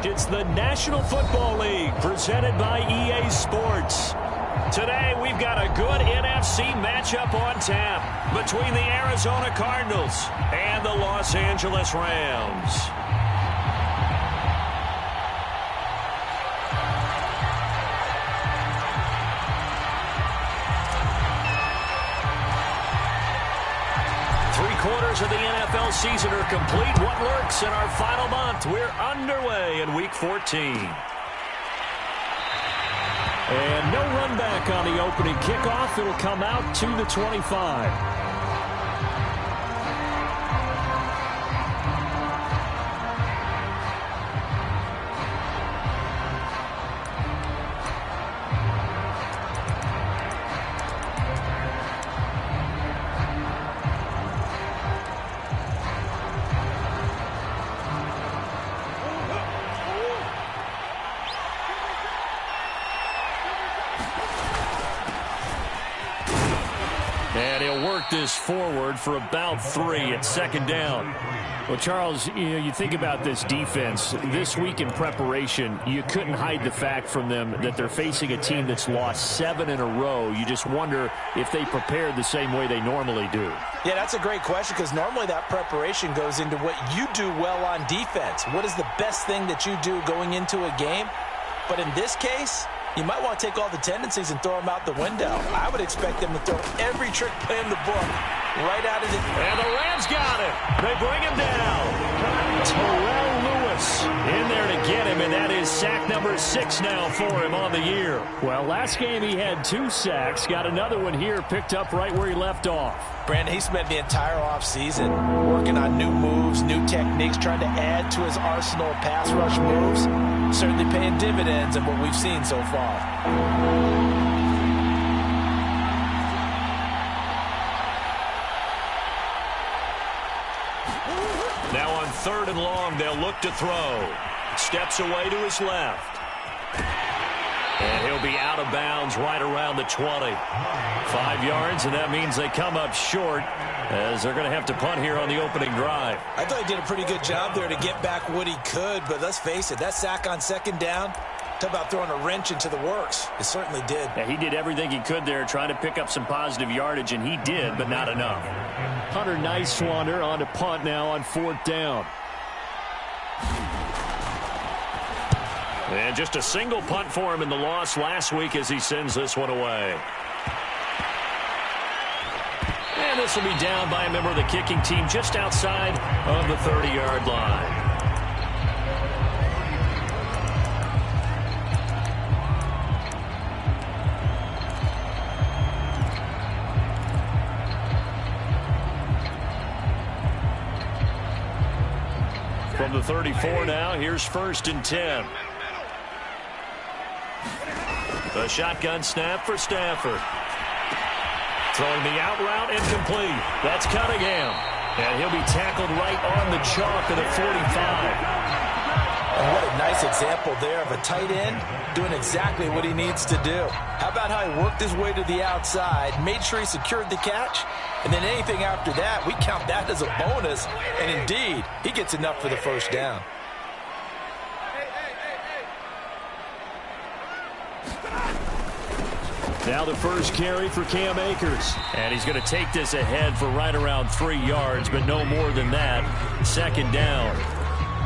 It's the National Football League presented by EA Sports. Today, we've got a good NFC matchup on tap between the Arizona Cardinals and the Los Angeles Rams. Three-quarters of the NFL season are complete. What lurks in our final month? We're underway in Week 14. And no run back on the opening kickoff. It'll come out to the 25. And he'll work this forward for about 3 at second down. Well, Charles, you think about this defense. This week in preparation, you couldn't hide the fact from them that they're facing a team that's lost 7 in a row. You just wonder if they prepared the same way they normally do. Yeah, that's a great question because normally that preparation goes into what you do well on defense. What is the best thing that you do going into a game? But in this case, you might want to take all the tendencies and throw them out the window. I would expect them to throw every trick play in the book right out of the... And the Rams got it. They bring him down. Terrell Lewis in there to get him, and that is sack number 6 now for him on the year. Well, last game he had 2 sacks. Got another one here picked up right where he left off. Brandon, he spent the entire offseason working on new moves, new techniques, trying to add to his arsenal of pass rush moves. Certainly paying dividends in what we've seen so far. Now on 3rd and long, they'll look to throw. Steps away to his left. And he'll be out of bounds right around the 20. 5 yards, and that means they come up short as they're going to have to punt here on the opening drive. I thought he did a pretty good job there to get back what he could, but let's face it, that sack on 2nd down, talk about throwing a wrench into the works. It certainly did. Yeah, he did everything he could there trying to pick up some positive yardage, and he did, but not enough. Hunter Nicewander on to punt now on 4th down. And just a single punt for him in the loss last week as he sends this one away. And this will be down by a member of the kicking team just outside of the 30-yard line. From the 34 now, here's 1st and 10. The shotgun snap for Stafford. Throwing the out route incomplete. That's Cunningham. And he'll be tackled right on the chalk of the 45. And what a nice example there of a tight end doing exactly what he needs to do. How about how he worked his way to the outside, made sure he secured the catch, and then anything after that, we count that as a bonus. And indeed, he gets enough for the 1st down. Now the first carry for Cam Akers. And he's going to take this ahead for right around 3 yards, but no more than that. 2nd down.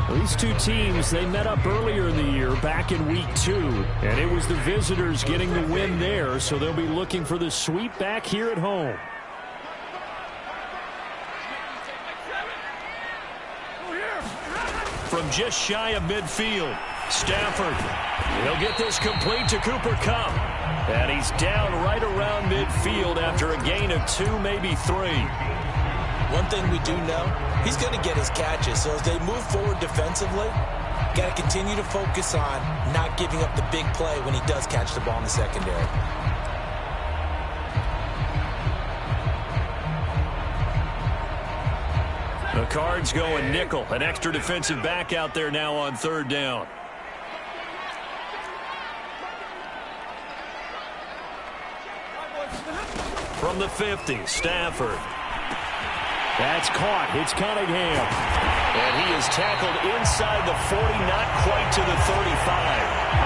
Well, these two teams, they met up earlier in the year, back in Week 2. And it was the visitors getting the win there, so they'll be looking for the sweep back here at home. From just shy of midfield, Stafford. He'll get this complete to Cooper Kupp. And he's down right around midfield after a gain of 2, maybe 3. One thing we do know, he's going to get his catches. So as they move forward defensively, got to continue to focus on not giving up the big play when he does catch the ball in the secondary. The Cards going nickel. An extra defensive back out there now on 3rd down. From the 50, Stafford. That's caught. It's Cunningham. And he is tackled inside the 40, not quite to the 35.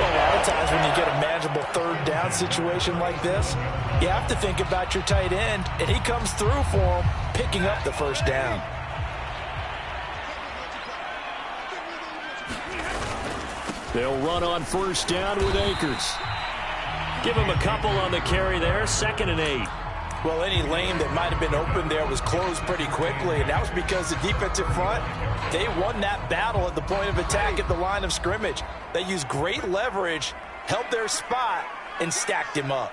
Well, a lot of times when you get a manageable third down situation like this, you have to think about your tight end, and he comes through for him, picking up the first down. They'll run on first down with Akers. Give him a couple on the carry there, 2nd and 8. Well, any lane that might have been open there was closed pretty quickly, and that was because the defensive front, they won that battle at the point of attack at the line of scrimmage. They used great leverage, held their spot, and stacked him up.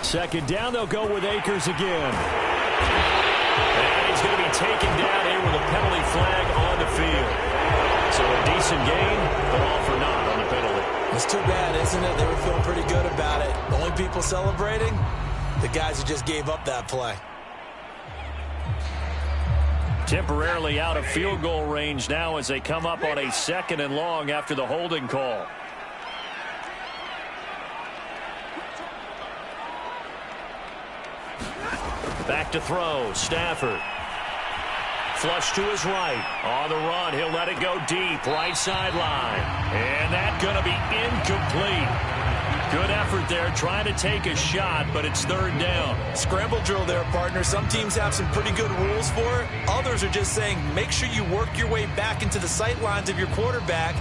Second down, they'll go with Akers again. And he's going to be taken down here with a penalty flag on the field. So a decent gain, but all for naught on the penalty. It's too bad, isn't it? They were feeling pretty good about it. The only people celebrating, the guys who just gave up that play. Temporarily out of field goal range now as they come up on a 2nd and long after the holding call. Back to throw, Stafford. Flush to his right. On the run, he'll let it go deep, right sideline. And that's going to be incomplete. Good effort there, trying to take a shot, but it's 3rd down. Scramble drill there, partner. Some teams have some pretty good rules for it. Others are just saying, make sure you work your way back into the sight lines of your quarterback,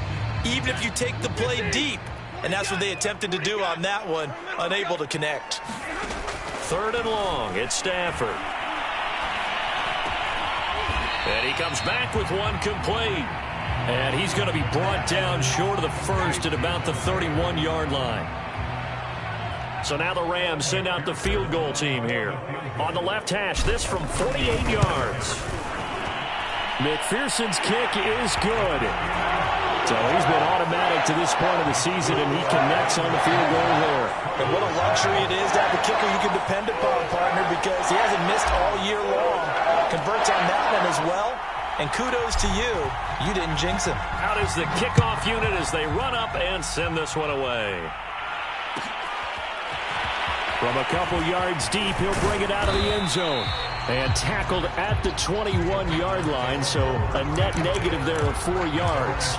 even if you take the play deep. And that's what they attempted to do on that one, unable to connect. 3rd and long, it's Stafford. And he comes back with one complete. And he's going to be brought down short of the first at about the 31-yard line. So now the Rams send out the field goal team here. On the left hash, this from 48 yards. McPherson's kick is good. So he's been automatic to this point of the season, and he connects on the field goal there. And what a luxury it is to have a kicker you can depend upon, partner, because he hasn't missed all year long. Converts on that one as well. And kudos to you. You didn't jinx him. Out is the kickoff unit as they run up and send this one away. From a couple yards deep, he'll bring it out of the end zone. And tackled at the 21-yard line, so a net negative there of 4 yards.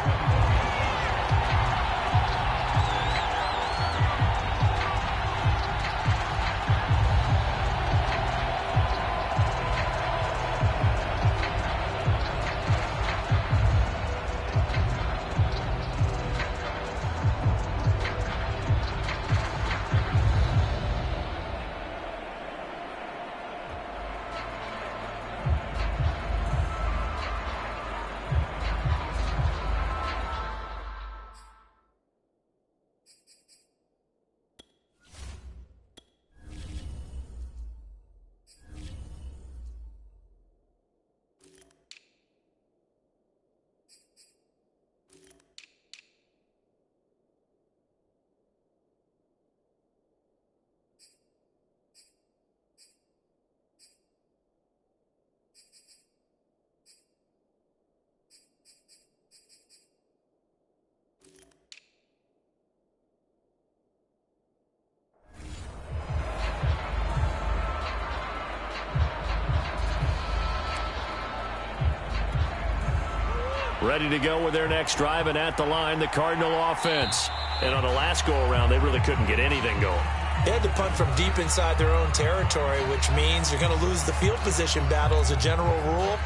Ready to go with their next drive, and at the line, the Cardinal offense. And on the last go-around, they really couldn't get anything going. They had to punt from deep inside their own territory, which means you're going to lose the field position battle as a general rule.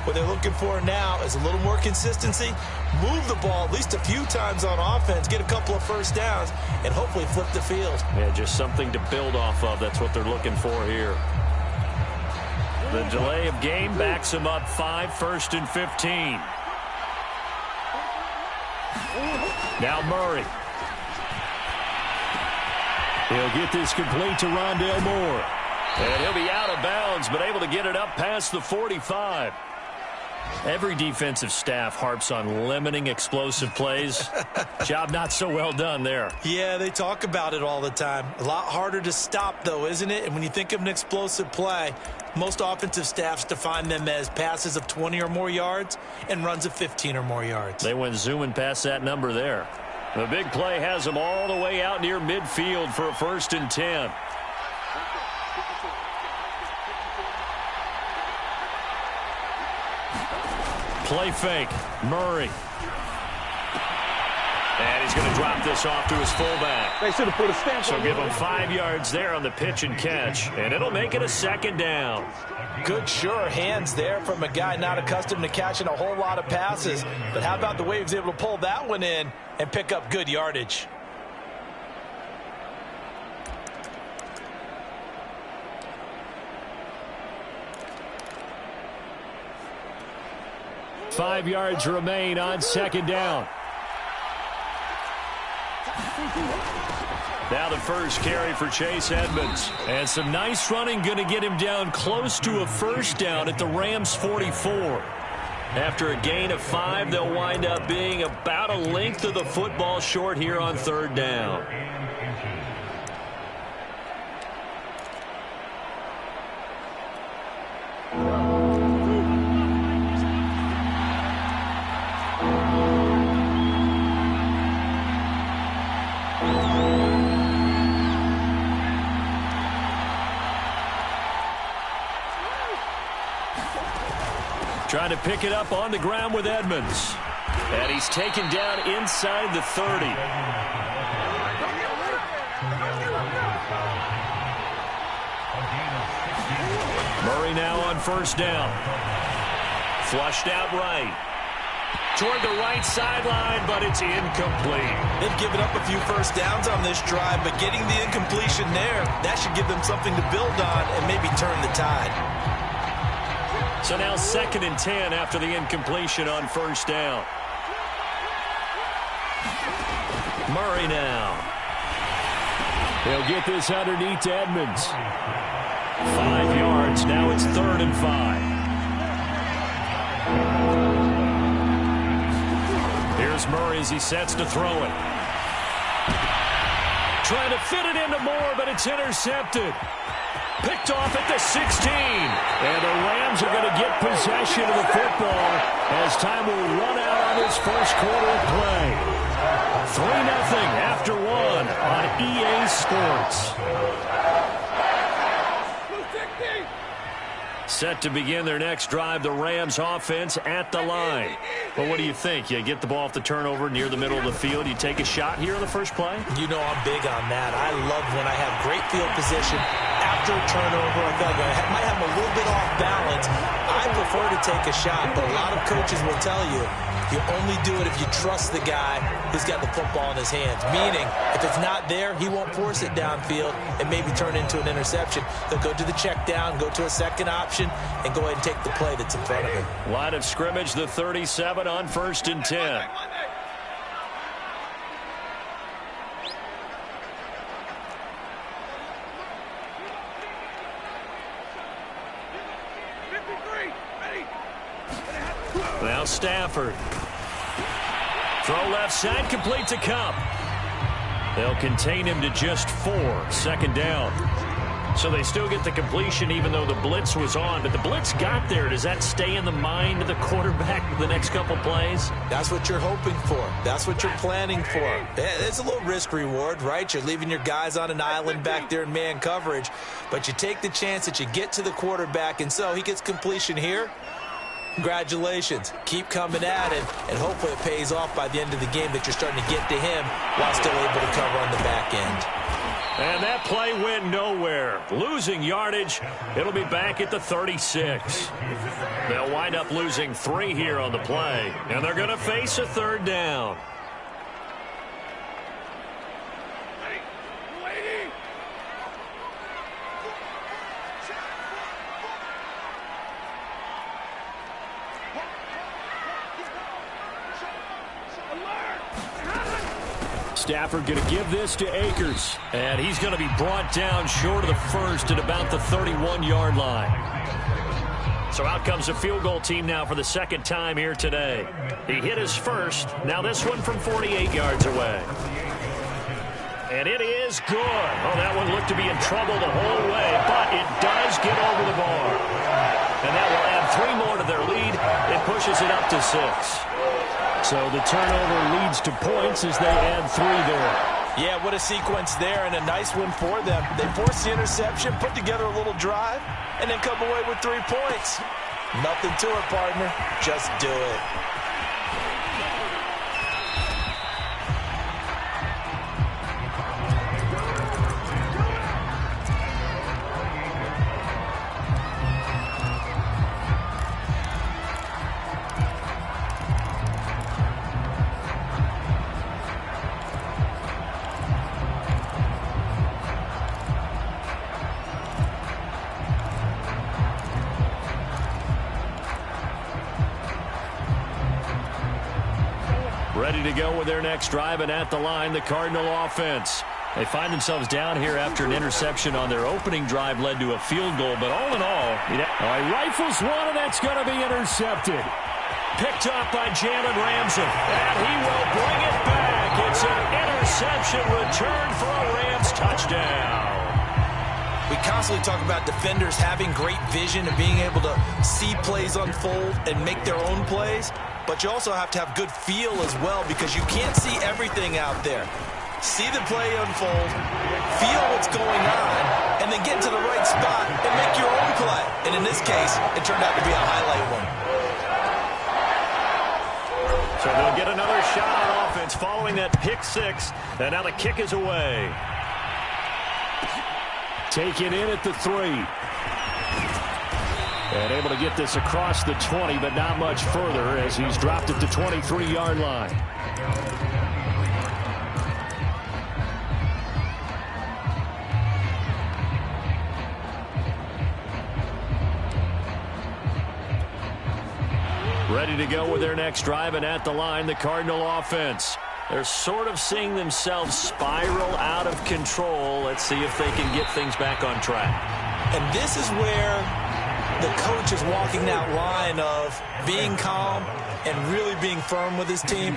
What they're looking for now is a little more consistency, move the ball at least a few times on offense, get a couple of first downs, and hopefully flip the field. Yeah, just something to build off of. That's what they're looking for here. The delay of game backs them up 5, 1st and 15. Now Murray. He'll get this complete to Rondale Moore. And he'll be out of bounds, but able to get it up past the 45. Every defensive staff harps on limiting explosive plays. Job not so well done there. Yeah, they talk about it all the time. A lot harder to stop, though, isn't it? And when you think of an explosive play, most offensive staffs define them as passes of 20 or more yards and runs of 15 or more yards. They went zooming past that number there. The big play has them all the way out near midfield for a 1st and 10. Play fake. Murray. And he's going to drop this off to his fullback. They should have put a stamp So on give him 5 yards there on the pitch and catch, and it'll make it a 2nd down. Good, sure hands there from a guy not accustomed to catching a whole lot of passes. But how about the way he was able to pull that one in and pick up good yardage? Five yards remain on 2nd down. Now the first carry for Chase Edmonds. And some nice running going to get him down close to a 1st down at the Rams' 44. After a gain of 5, they'll wind up being about a length of the football short here on 3rd down. Trying to pick it up on the ground with Edmonds. And he's taken down inside the 30. Murray now on 1st down. Flushed out right. Toward the right sideline, but it's incomplete. They've given up a few 1st downs on this drive, but getting the incompletion there, that should give them something to build on and maybe turn the tide. So now 2nd and 10 after the incompletion on 1st down. Murray now. He'll get this underneath to Edmonds. 5 yards. Now it's 3rd and 5. Here's Murray as he sets to throw it. Trying to fit it into Moore, but it's intercepted. Picked off at the 16. And the Rams are going to get possession of the football as time will run out on this 1st quarter of play. 3-0 after 1 on EA Sports. Set to begin their next drive, the Rams offense at the line. Well, what do you think? You get the ball off the turnover near the middle of the field. You take a shot here on the first play? You know I'm big on that. I love when I have great field position after a turnover. I feel like I might have a little bit off balance. I prefer to take a shot, but a lot of coaches will tell you only do it if you trust the guy who's got the football in his hands. Meaning, if it's not there, he won't force it downfield and maybe turn into an interception. He'll go to the check down, go to a second option, and go ahead and take the play that's in front of him. Line of scrimmage, the 37 on 1st and 10. Now Stafford. Throw left side, complete to Cup. They'll contain him to just 4, 2nd down. So they still get the completion even though the blitz was on. But the blitz got there. Does that stay in the mind of the quarterback the next couple plays? That's what you're hoping for. That's what you're planning for. It's a little risk reward, right? You're leaving your guys on an island back there in man coverage. But you take the chance that you get to the quarterback. And so he gets completion here. Congratulations. Keep coming at it, and hopefully it pays off by the end of the game that you're starting to get to him while still able to cover on the back end. And that play went nowhere. Losing yardage. It'll be back at the 36. They'll wind up losing 3 here on the play, and they're going to face a 3rd down. Stafford going to give this to Akers. And he's going to be brought down short of the first at about the 31-yard line. So out comes a field goal team now for the 2nd time here today. He hit his first. Now this one from 48 yards away. And it is good. Oh, that one looked to be in trouble the whole way, but it does get over the bar. And that will add 3 more to their lead. It pushes it up to 6. So the turnover leads to points as they add 3 there. Yeah, what a sequence there, and a nice one for them. They force the interception, put together a little drive, and then come away with 3 points. Nothing to it, partner. Just do it. Ready to go with their next drive, and at the line, the Cardinal offense. They find themselves down here after an interception on their opening drive led to a field goal, but all in all, he rifles one, and that's going to be intercepted. Picked up by Jalen Ramsey, and he will bring it back. It's an interception return for a Rams touchdown. We constantly talk about defenders having great vision and being able to see plays unfold and make their own plays. But you also have to have good feel as well, because you can't see everything out there. See the play unfold, feel what's going on, and then get to the right spot and make your own play. And in this case, it turned out to be a highlight one. So they'll get another shot on offense following that pick 6, and now the kick is away. Taken in at the 3. And able to get this across the 20, but not much further as he's dropped at the 23-yard line. Ready to go with their next drive, and at the line, the Cardinal offense. They're sort of seeing themselves spiral out of control. Let's see if they can get things back on track. And this is where the coach is walking that line of being calm and really being firm with his team.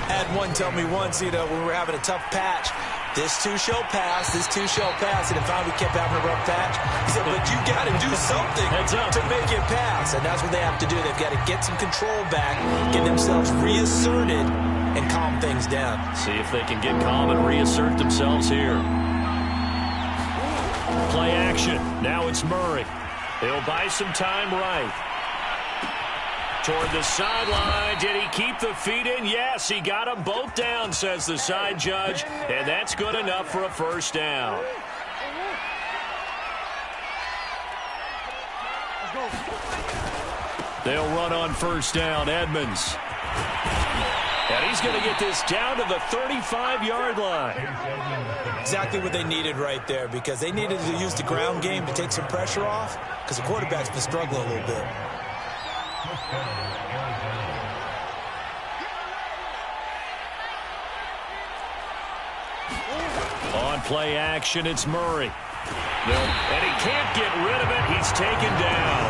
Had one tell me once, when we were having a tough patch, this too shall pass, this too shall pass. And if we kept having a rough patch, he said, but you got to do something to make it pass. And that's what they have to do. They've got to get some control back, get themselves reasserted, and calm things down. See if they can get calm and reassert themselves here. Play action. Now it's Murray. He'll buy some time right. Toward the sideline. Did he keep the feet in? Yes, he got them both down, says the side judge. And that's good enough for a first down. They'll run on first down. Edmonds. And he's going to get this down to the 35-yard line. Exactly what they needed right there, because they needed to use the ground game to take some pressure off, because the quarterback's been struggling a little bit. On play action, it's Murray. And he can't get rid of it. He's taken down.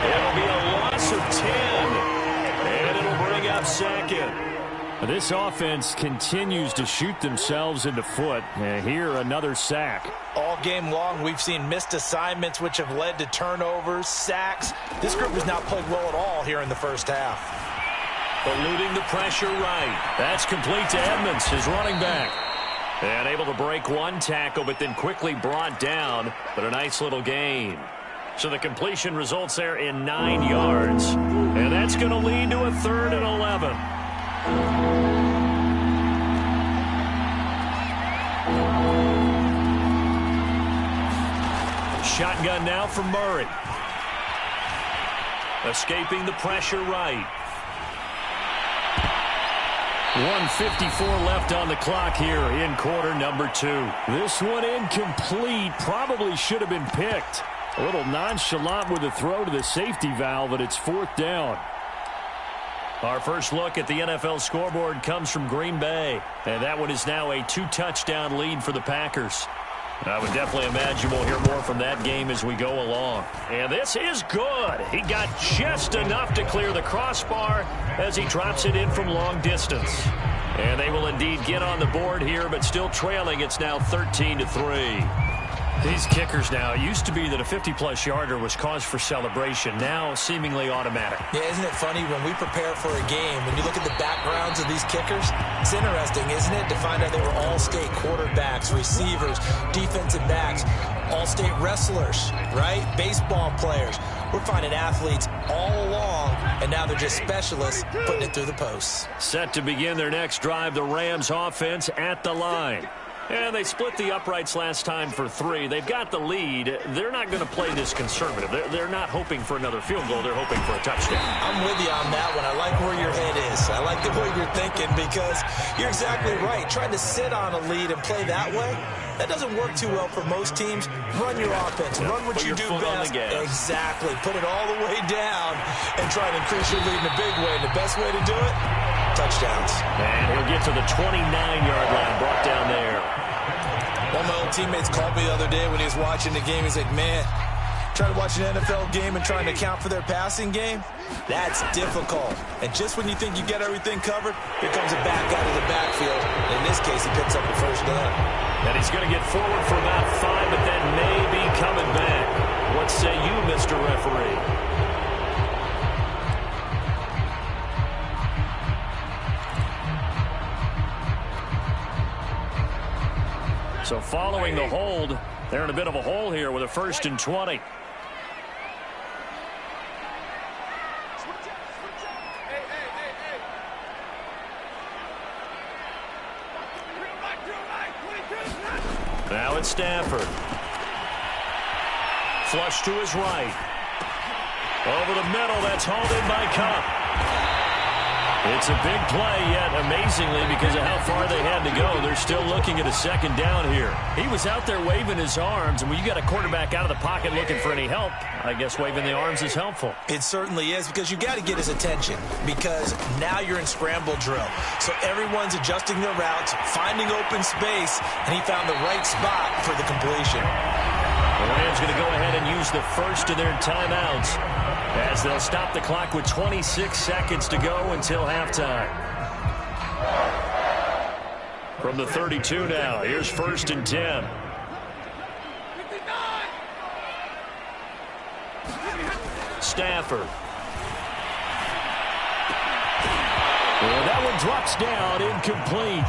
It'll be a loss of 10. And it'll bring up second. This offense continues to shoot themselves in the foot. And here, another sack. All game long, we've seen missed assignments, which have led to turnovers, sacks. This group has not played well at all here in the first half. Eluding the pressure right. That's complete to Edmonds, his running back. And able to break one tackle, but then quickly brought down. But a nice little gain. So the completion results there in 9 yards. And that's going to lead to a 3rd and 11. Shotgun now from Murray. Escaping the pressure right. 1:54 left on the clock here in quarter number 2. This one incomplete. Probably should have been picked. A little nonchalant with a throw to the safety valve, but it's 4th down. Our first look at the NFL scoreboard comes from Green Bay. And that one is now a 2-touchdown lead for the Packers. I would definitely imagine we'll hear more from that game as we go along. And this is good. He got just enough to clear the crossbar as he drops it in from long distance. And they will indeed get on the board here, but still trailing. It's now 13-3. These kickers now, it used to be that a 50-plus yarder was cause for celebration. Now, seemingly automatic. Yeah, isn't it funny when we prepare for a game, when you look at the backgrounds of these kickers, it's interesting, isn't it, to find out they were all-state quarterbacks, receivers, defensive backs, all-state wrestlers, right? Baseball players. We're finding athletes all along, and now they're just specialists putting it through the posts. Set to begin their next drive, the Rams offense at the line. And they split the uprights last time for 3. They've got the lead. They're not going to play this conservative. They're not hoping for another field goal. They're hoping for a touchdown. I'm with you on that one. I like where your head is. I like the way you're thinking because you're exactly right. Trying to sit on a lead and play that way, that doesn't work too well for most teams. Run your offense. Run what you do best. Exactly. Put it all the way down and try to increase your lead in a big way. And the best way to do it, touchdowns. And he'll get to the 29-yard line, brought down there. One of my old teammates called me the other day when he was watching the game. He's like, man, trying to watch an NFL game and trying to account for their passing game, that's difficult. And just when you think you get everything covered, here comes a back out of the backfield. In this case, he picks up the first down. And he's going to get forward for about 5, but then maybe coming back. What say you, Mr. Referee? So following the hold, they're in a bit of a hole here with a 1st and 20. Now it's Stafford. Flush to his right. Over the middle, that's hauled in by Cup. It's a big play, yet amazingly, because of how far they had to go, they're still looking at a 2nd down here. He was out there waving his arms, and when you got a quarterback out of the pocket looking for any help, I guess waving the arms is helpful. It certainly is, because you got to get his attention, because now you're in scramble drill. So everyone's adjusting their routes, finding open space, and he found the right spot for the completion. The Rams going to go ahead and use the first of their timeouts, as they'll stop the clock with 26 seconds to go until halftime. From the 32 now, here's 1st and 10. Stafford. Well, that one drops down, incomplete.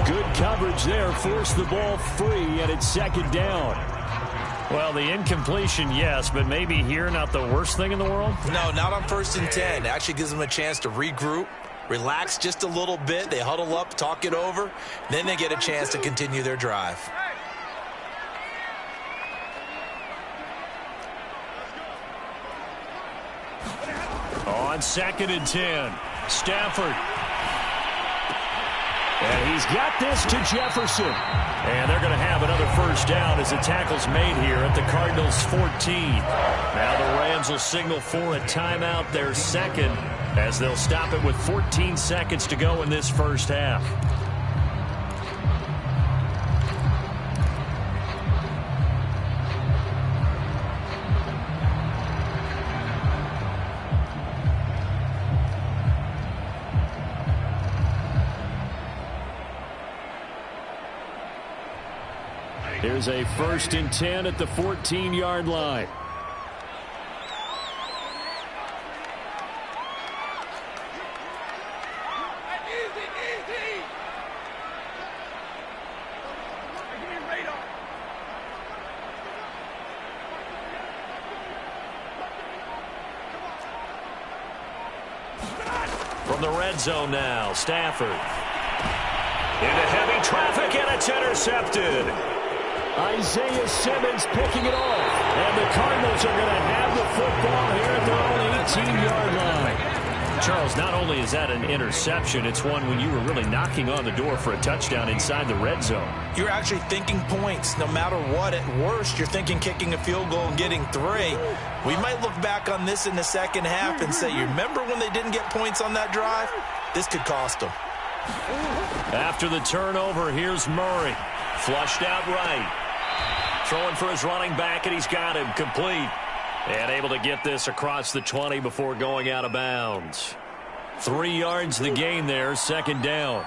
Good coverage there, forced the ball free, and it's 2nd down. Well, the incompletion, yes, but maybe here not the worst thing in the world? No, not on 1st and 10. It actually gives them a chance to regroup, relax just a little bit. They huddle up, talk it over. Then they get a chance to continue their drive. On 2nd and 10, Stafford. And he's got this to Jefferson. And they're going to have another 1st down as the tackle's made here at the Cardinals' 14. Now the Rams will signal for a timeout, their 2nd, as they'll stop it with 14 seconds to go in this 1st half. Here's a 1st and 10 at the 14-yard line. From the red zone now, Stafford. Into heavy traffic, and it's intercepted. Isaiah Simmons picking it off. And the Cardinals are going to have the football here at their own 18-yard line. Charles, not only is that an interception, it's one when you were really knocking on the door for a touchdown inside the red zone. You're actually thinking points. No matter what, at worst, you're thinking kicking a field goal and getting 3. We might look back on this in the 2nd half and say, you remember when they didn't get points on that drive? This could cost them. After the turnover, here's Murray. Flushed out right. Throwing for his running back, and he's got him complete. And able to get this across the 20 before going out of bounds. 3 yards the gain there, 2nd down.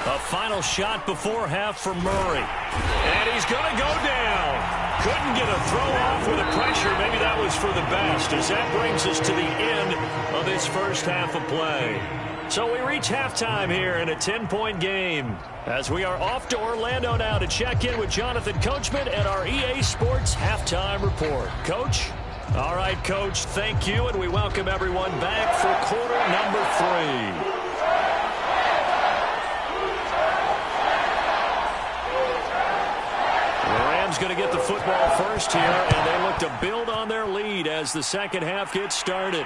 A final shot before half for Murray. And he's going to go down. Couldn't get a throw off with the pressure. Maybe that was for the best, as that brings us to the end of this first half of play. So we reach halftime here in a 10-point game, as we are off to Orlando now to check in with Jonathan Coachman at our EA Sports Halftime Report. Coach? All right, Coach, thank you, and we welcome everyone back for quarter number 3. Going to get the football first here, and they look to build on their lead as the second half gets started.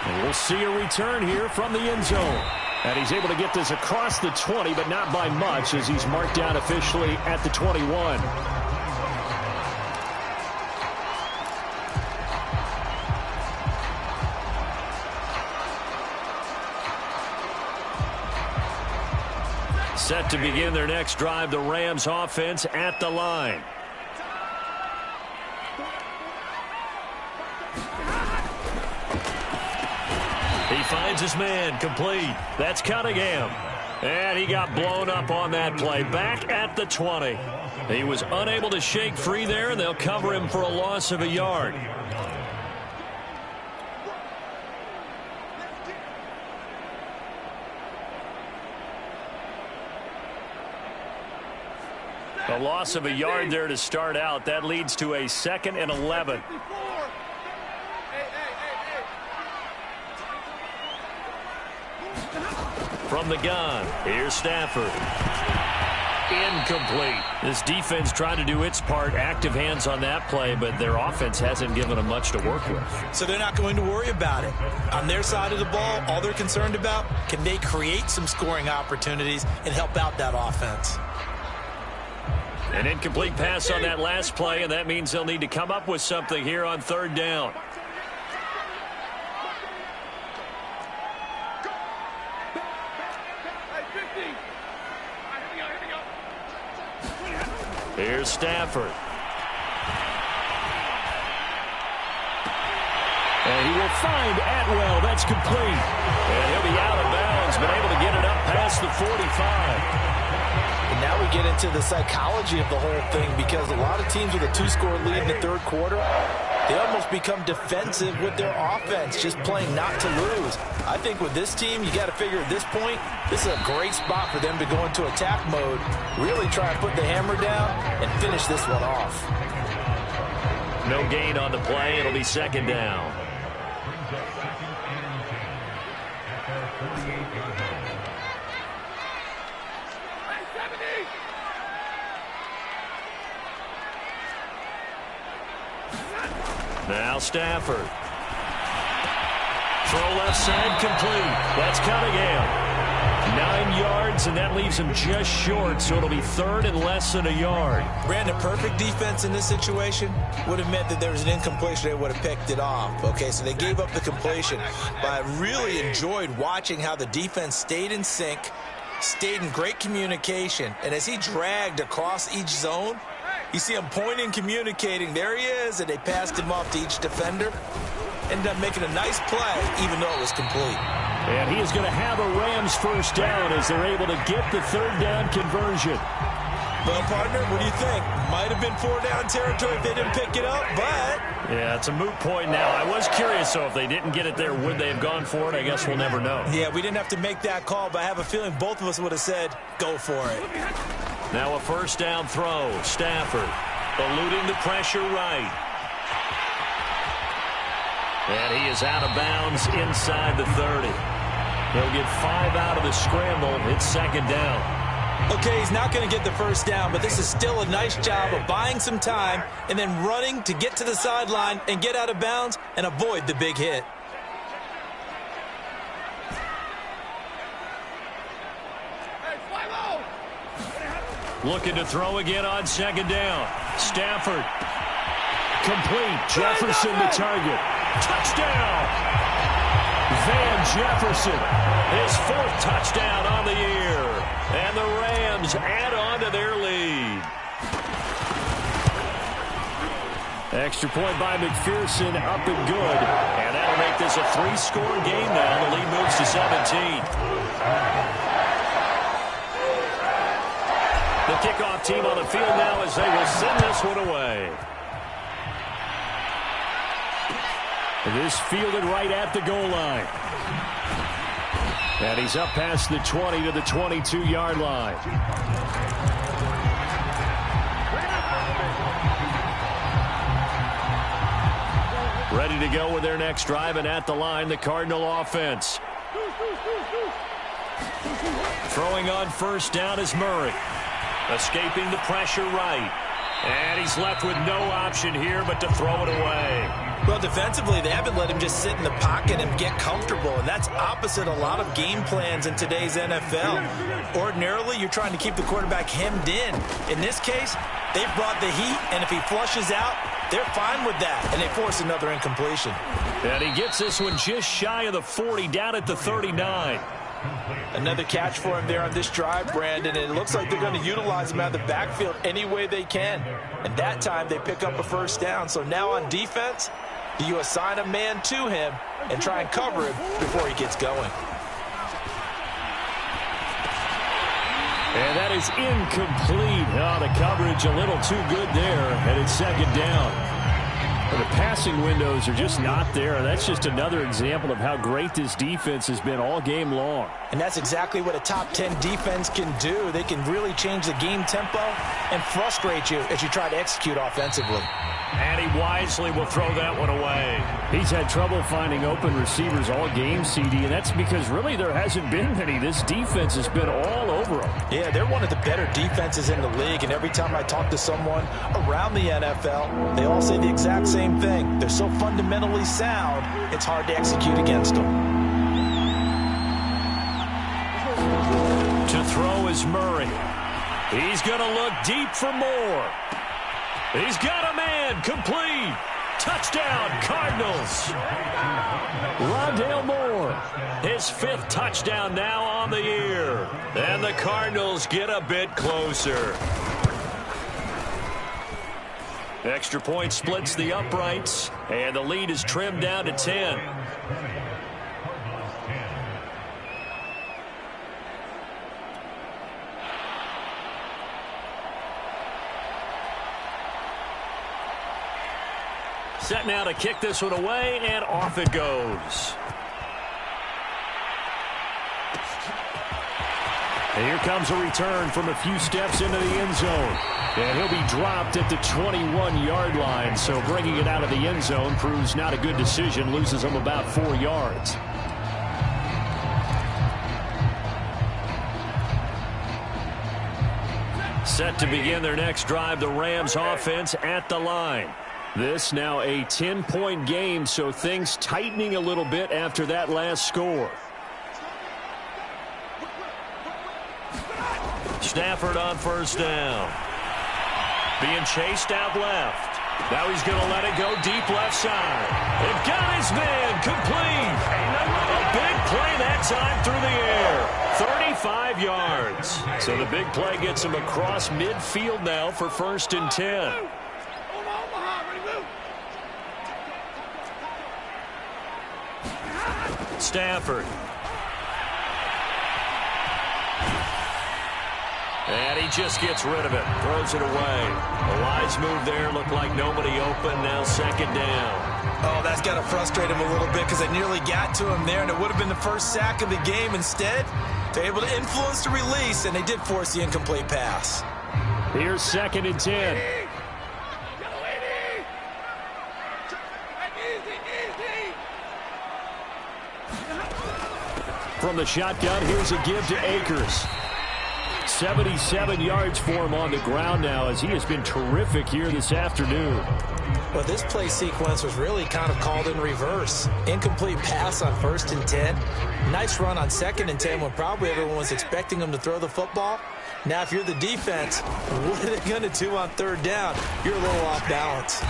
And we'll see a return here from the end zone. And he's able to get this across the 20, but not by much, as he's marked down officially at the 21. Set to begin their next drive, the Rams offense at the line. He finds his man, complete. That's Cunningham. And he got blown up on that play, back at the 20. He was unable to shake free there, and they'll cover him for a loss of a yard. A loss of a yard there to start out. That leads to a 2nd and 11. From the gun, here's Stafford. Incomplete. This defense trying to do its part. Active hands on that play, but their offense hasn't given them much to work with. So they're not going to worry about it. On their side of the ball, all they're concerned about, can they create some scoring opportunities and help out that offense? An incomplete pass on that last play, and that means they'll need to come up with something here on 3rd down. Here's Stafford. And he will find Atwell. That's complete. And he'll be out of bounds, but able to get it up past the 45. And now we get into the psychology of the whole thing, because a lot of teams with a 2-score lead in the 3rd quarter, they almost become defensive with their offense, just playing not to lose. I think with this team, you got to figure at this point, this is a great spot for them to go into attack mode, really try and put the hammer down and finish this one off. No gain on the play. It'll be 2nd down. Now Stafford. Throw left side, complete. That's Cunningham. 9 yards, and that leaves him just short, so it'll be 3rd and less than a yard. Brandon, perfect defense in this situation would have meant that there was an incompletion. They would have picked it off. Okay, so they gave up the completion. But I really enjoyed watching how the defense stayed in sync, stayed in great communication, and as he dragged across each zone, you see him pointing, communicating. There he is, and they passed him off to each defender. Ended up making a nice play, even though it was complete. And he is going to have a Rams first down as they're able to get the 3rd down conversion. Well, partner, what do you think? Might have been 4-down territory if they didn't pick it up, but... Yeah, it's a moot point now. I was curious, though, if they didn't get it there, would they have gone for it? I guess we'll never know. Yeah, we didn't have to make that call, but I have a feeling both of us would have said, go for it. Now a 1st down throw. Stafford eluding the pressure right. And he is out of bounds inside the 30. He'll get 5 out of the scramble. It's 2nd down. Okay, he's not going to get the first down, but this is still a nice job of buying some time and then running to get to the sideline and get out of bounds and avoid the big hit. Looking to throw again on 2nd down. Stafford. Complete. Jefferson the target. Touchdown! Van Jefferson. His 4th touchdown on the year. And the Rams add on to their lead. Extra point by McPherson, up and good. And that'll make this a 3-score game now. The lead moves to 17. kickoff team on the field now as they will send this one away. This fielded right at the goal line. And he's up past the 20 to the 22-yard line. Ready to go with their next drive, and at the line, the Cardinal offense. Throwing on first down is Murray. Escaping the pressure right. And he's left with no option here but to throw it away. Well, defensively, they haven't let him just sit in the pocket and get comfortable, and that's opposite a lot of game plans in today's NFL. Ordinarily, you're trying to keep the quarterback hemmed in. In this case, they've brought the heat, and if he flushes out, they're fine with that, and they force another incompletion. And he gets this one just shy of the 40, down at the 39. Another catch for him there on this drive, Brandon, and it looks like they're going to utilize him out of the backfield any way they can. And that time they pick up a first down. So now on defense, you assign a man to him and try and cover him before he gets going. And that is incomplete. Oh, the coverage a little too good there, and it's second down. The passing windows are just not there. That's just another example of how great this defense has been all game long. And that's exactly what a top 10 defense can do. They can really change the game tempo and frustrate you as you try to execute offensively. And he wisely will throw that one away. He's had trouble finding open receivers all game, CD, and that's because really there hasn't been many. This defense has been all over them. Yeah, they're one of the better defenses in the league, and every time I talk to someone around the NFL, they all say the exact same thing. They're so fundamentally sound, it's hard to execute against them. To throw is Murray. He's going to look deep for more. He's got a man, complete. Touchdown, Cardinals. Rondale Moore, his 5th touchdown now on the year. And the Cardinals get a bit closer. Extra point splits the uprights, and the lead is trimmed down to 10. Set now to kick this one away, and off it goes. And here comes a return from a few steps into the end zone. And he'll be dropped at the 21-yard line, so bringing it out of the end zone proves not a good decision, loses him about 4 yards. Set to begin their next drive, the Rams offense at the line. This now a 10-point game, so things tightening a little bit after that last score. Stafford on first down. Being chased out left. Now he's going to let it go deep left side. They've got his man complete. A big play that time through the air. 35 yards. So the big play gets him across midfield now for 1st and 10. Stafford. And he just gets rid of it. Throws it away. A wise move there. Looked like nobody open. Now 2nd down. Oh, that's got to frustrate him a little bit because they nearly got to him there, and it would have been the first sack of the game. Instead, they're able to influence the release, and they did force the incomplete pass. Here's 2nd and 10. From the shotgun, here's a give to Akers. 77 yards for him on the ground now as he has been terrific here this afternoon. Well, this play sequence was really kind of called in reverse. Incomplete pass on 1st and 10. Nice run on 2nd and 10 when probably everyone was expecting him to throw the football. Now, if you're the defense, what are they going to do on 3rd down? You're a little off balance.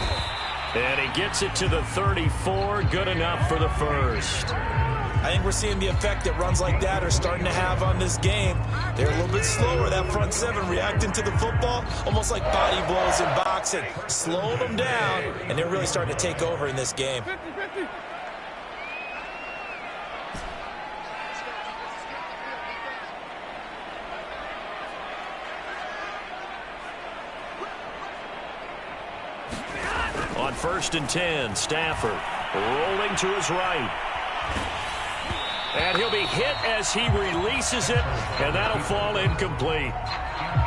And he gets it to the 34. Good enough for the first. I think we're seeing the effect that runs like that are starting to have on this game. They're a little bit slower, that front 7, reacting to the football, almost like body blows in boxing, slowing them down, and they're really starting to take over in this game. On 1st and 10, Stafford rolling to his right. And he'll be hit as he releases it, and that'll fall incomplete.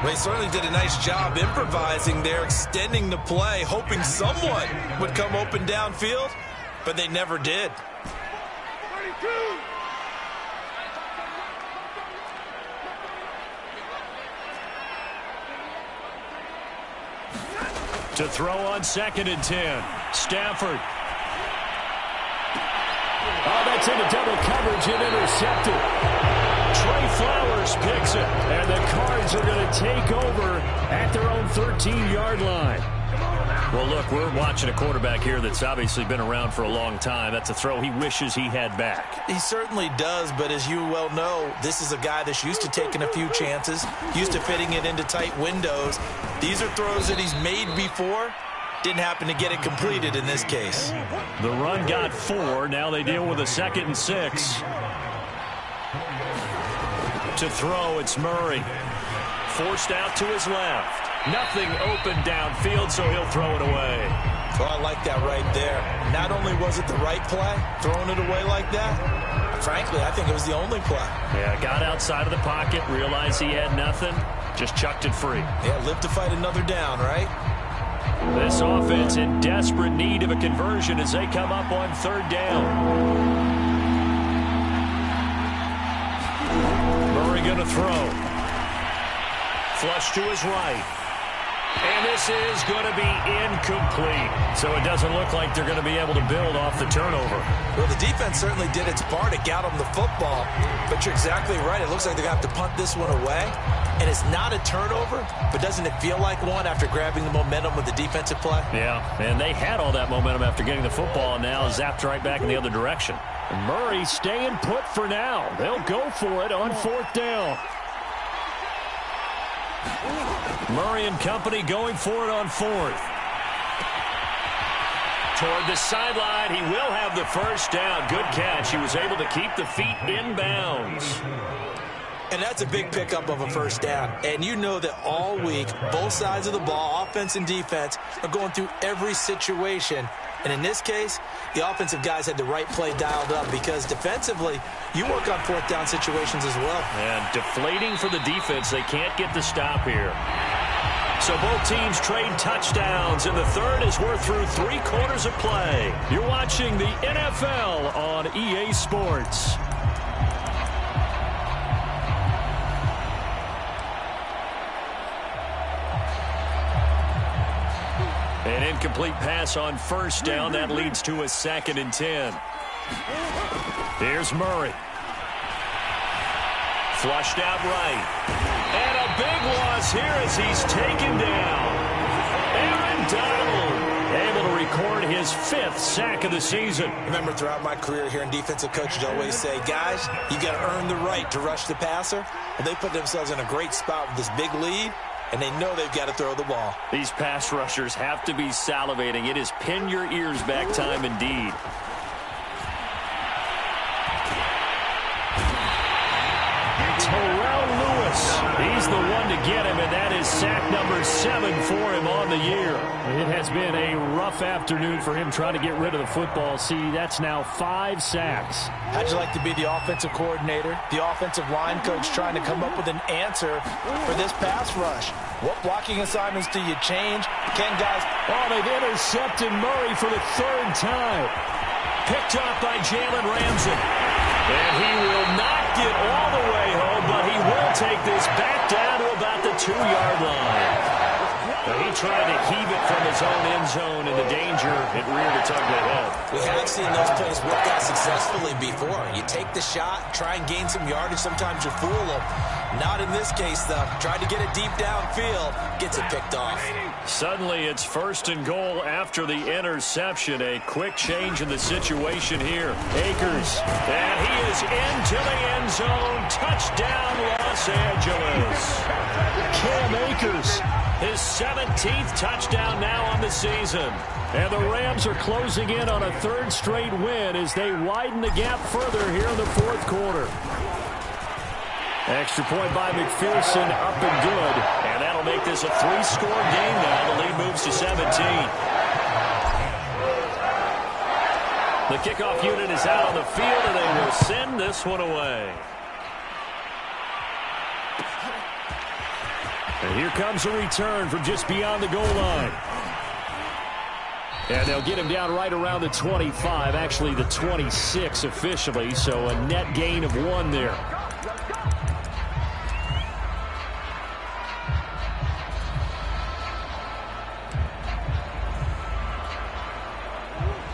They certainly did a nice job improvising there, extending the play, hoping someone would come open downfield, but they never did. To throw on 2nd and 10, Stafford. Oh, that's into double coverage and intercepted. Trey Flowers picks it, and the Cards are going to take over at their own 13-yard line. Well, look, we're watching a quarterback here that's obviously been around for a long time. That's a throw he wishes he had back. He certainly does, but as you well know, this is a guy that's used to taking a few chances, used to fitting it into tight windows. These are throws that he's made before. Didn't happen to get it completed in this case. The run got 4. Now they deal with a 2nd and 6. To throw, it's Murray. Forced out to his left. Nothing open downfield, so he'll throw it away. Oh, I like that right there. Not only was it the right play, throwing it away like that, frankly, I think it was the only play. Yeah, got outside of the pocket, realized he had nothing, just chucked it free. Yeah, live to fight another down, right? This offense in desperate need of a conversion as they come up on 3rd down. Murray going to throw. Flush to his right. And this is going to be incomplete. So it doesn't look like they're going to be able to build off the turnover. Well, the defense certainly did its part to get them the football. But you're exactly right. It looks like they're going to have to punt this one away. And it's not a turnover, but doesn't it feel like one after grabbing the momentum with the defensive play? Yeah, and they had all that momentum after getting the football and now zapped right back in the other direction. And Murray staying put for now. They'll go for it on 4th down. Murray and company going for it on 4th. Toward the sideline, he will have the 1st down. Good catch. He was able to keep the feet in bounds. And that's a big pickup of a 1st down. And you know that all week, both sides of the ball, offense and defense, are going through every situation. And in this case, the offensive guys had the right play dialed up because defensively, you work on 4th down situations as well. And deflating for the defense. They can't get the stop here. So both teams trade touchdowns, and the 3rd as we're through 3 quarters of play. You're watching the NFL on EA Sports. An incomplete pass on 1st down. That leads to a 2nd and 10. Here's Murray. Flushed out right. And a big loss here as he's taken down. Aaron Donald able to record his 5th sack of the season. Remember, throughout my career here in defensive coaches always say, guys, you got to earn the right to rush the passer. Well, they put themselves in a great spot with this big lead, and they know they've got to throw the ball. These pass rushers have to be salivating. It is pin your ears back time indeed. Terrell Lewis, he's the one to get him, and that is sack number 7 for him on the year. It has been a rough afternoon for him trying to get rid of the football. See, that's now 5 sacks. How'd you like to be the offensive coordinator, the offensive line coach trying to come up with an answer for this pass rush? What blocking assignments do you change? Can guys... Oh, they've intercepted Murray for the 3rd time. Picked up by Jalen Ramsey. And he will not get all the way home, but he will take this back down to about the 2-yard line. He tried to heave it from his own end zone, and the danger, it reared its ugly head. We have seen those plays work out successfully before. You take the shot, try and gain some yardage. Sometimes you fool them. Not in this case, though. Tried to get it deep downfield, gets it picked off. Suddenly, it's 1st and goal after the interception. A quick change in the situation here. Akers, and he is into the end zone. Touchdown, Los Angeles. Cam Akers, his 17th touchdown now on the season. And the Rams are closing in on a 3rd straight win as they widen the gap further here in the 4th quarter. Extra point by McPherson, up and good. And that'll make this a 3-score game now. The lead moves to 17. The kickoff unit is out on the field, and they will send this one away. And here comes a return from just beyond the goal line. And they'll get him down right around the 25, actually the 26 officially, so a net gain of 1 there.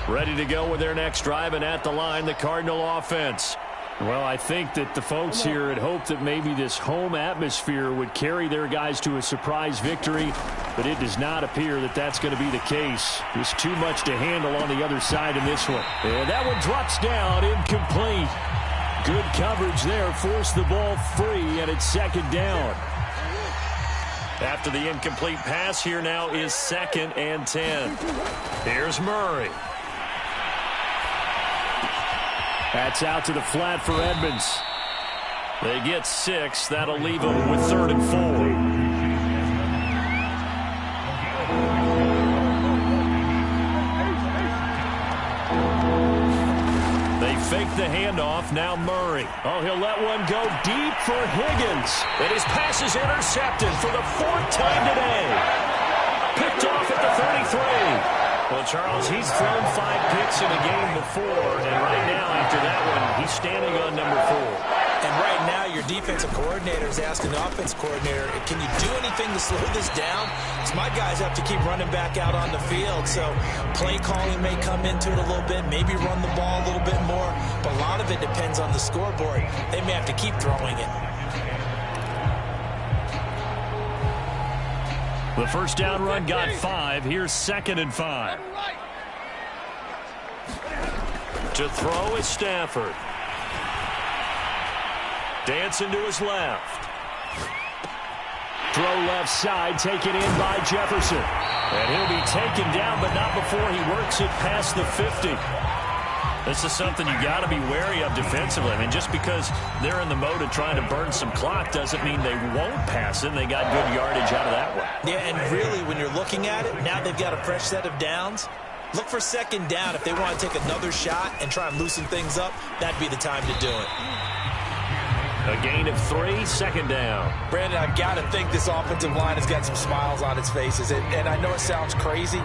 Ready to go with their next drive, and at the line, the Cardinal offense. Well, I think that the folks here had hoped that maybe this home atmosphere would carry their guys to a surprise victory, but it does not appear that that's going to be the case. There's too much to handle on the other side in this one. And that one drops down, incomplete. Good coverage there, forced the ball free, and it's second down. After the incomplete pass, here now is 2nd and 10. Here's Murray. That's out to the flat for Edmonds. They get 6. That'll leave them with 3rd and 4. They fake the handoff. Now Murray. Oh, he'll let one go deep for Higgins. And his pass is intercepted for the 4th time today. Picked off at the 33. Well, Charles, he's thrown 5 picks in a game before, and right now, after that one, he's standing on number 4. And right now, your defensive coordinator is asking the offensive coordinator, can you do anything to slow this down? Because my guys have to keep running back out on the field, so play calling may come into it a little bit, maybe run the ball a little bit more, but a lot of it depends on the scoreboard. They may have to keep throwing it. The first down run got 5. Here's 2nd and 5. To throw is Stafford. Dancing to his left. Throw left side, taken in by Jefferson. And he'll be taken down, but not before he works it past the 50. This is something you got to be wary of defensively. I mean, just because they're in the mode of trying to burn some clock doesn't mean they won't pass it. And they got good yardage out of that one. Yeah, and really, when you're looking at it, now they've got a fresh set of downs. Look for 2nd down. If they want to take another shot and try and loosen things up, that'd be the time to do it. A gain of 3, 2nd down. Brandon, I've got to think this offensive line has got some smiles on its faces. And I know it sounds crazy,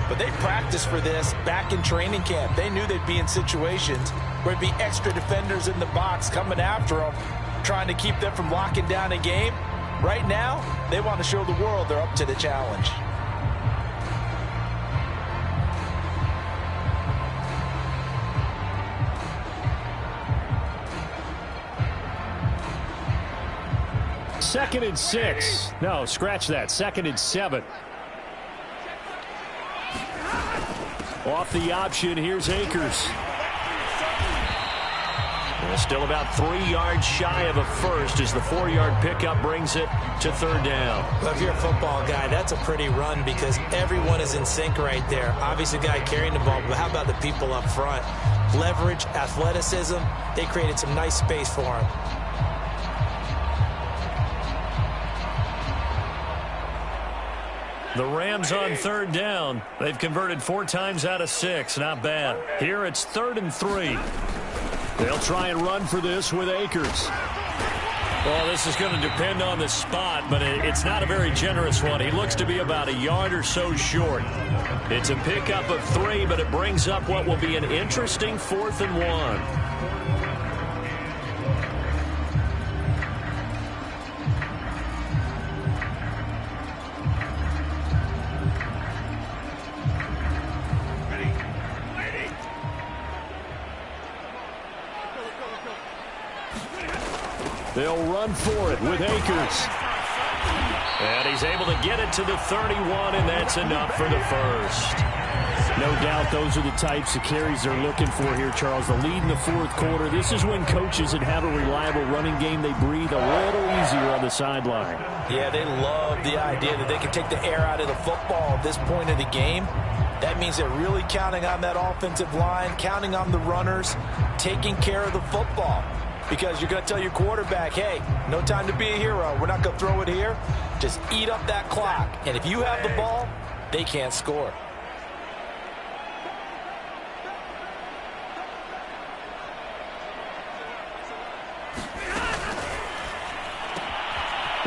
but they practiced for this back in training camp. They knew they'd be in situations where there'd be extra defenders in the box coming after them, trying to keep them from locking down a game. Right now, they want to show the world they're up to the challenge. Second and 6. No, scratch that. 2nd and 7. Off the option, here's Akers. Still about 3 yards shy of a first as the 4-yard pickup brings it to 3rd down. Well, if you're a football guy, that's a pretty run because everyone is in sync right there. Obviously, the guy carrying the ball, but how about the people up front? Leverage, athleticism, they created some nice space for him. The Rams on 3rd down. They've converted 4 times out of 6. Not bad. Here it's 3rd and 3. They'll try and run for this with Akers. Well, this is going to depend on the spot, but it's not a very generous one. He looks to be about a yard or so short. It's a pickup of 3, but it brings up what will be an interesting 4th and 1. They'll run for it with Akers. And he's able to get it to the 31, and that's enough for the first. No doubt those are the types of carries they're looking for here, Charles. The lead in the 4th quarter. This is when coaches that have a reliable running game, they breathe a little easier on the sideline. Yeah, they love the idea that they can take the air out of the football at this point of the game. That means they're really counting on that offensive line, counting on the runners, taking care of the football. Because you're going to tell your quarterback, hey, no time to be a hero. We're not going to throw it here. Just eat up that clock. And if you have the ball, they can't score.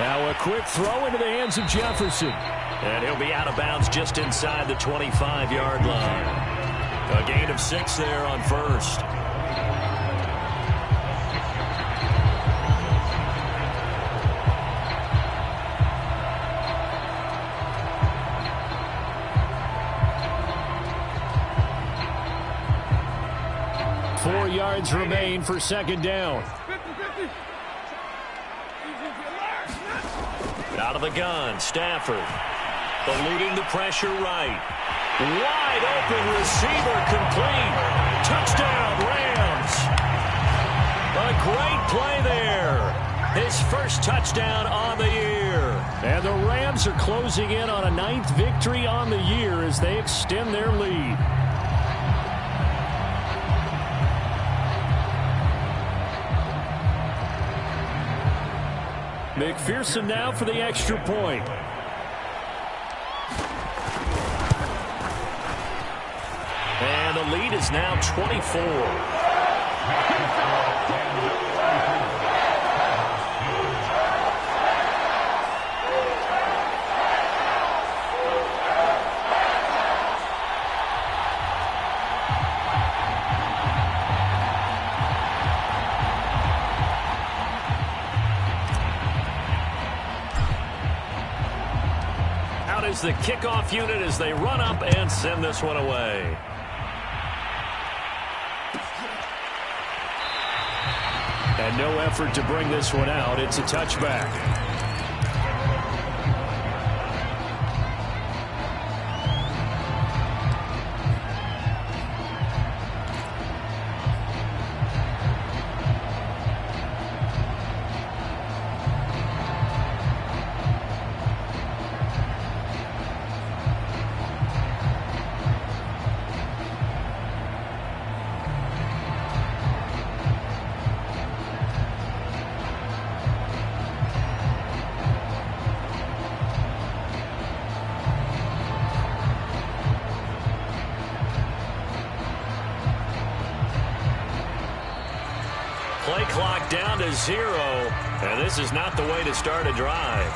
Now a quick throw into the hands of Jefferson. And he'll be out of bounds just inside the 25-yard line. A gain of 6 there on first. Yards remain for second down. Out of the gun, Stafford. Eluding the pressure right. Wide open receiver complete. Touchdown, Rams. A great play there. His first touchdown on the year. And the Rams are closing in on a 9th victory on the year as they extend their lead. McPherson now for the extra point. And the lead is now 24. The kickoff unit as they run up and send this one away. And no effort to bring this one out. It's a touchback. Play clock down to 0, and this is not the way to start a drive.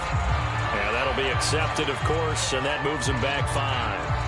And that'll be accepted, of course, and that moves him back 5.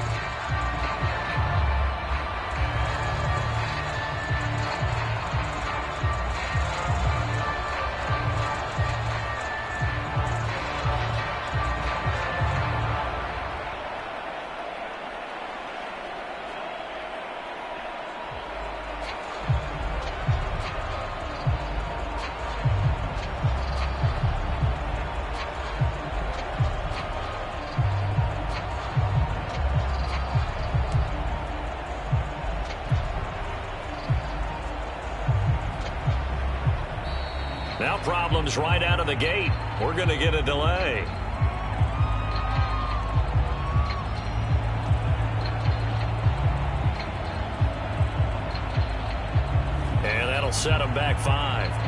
Now problems right out of the gate. We're going to get a delay. And that'll set them back 5.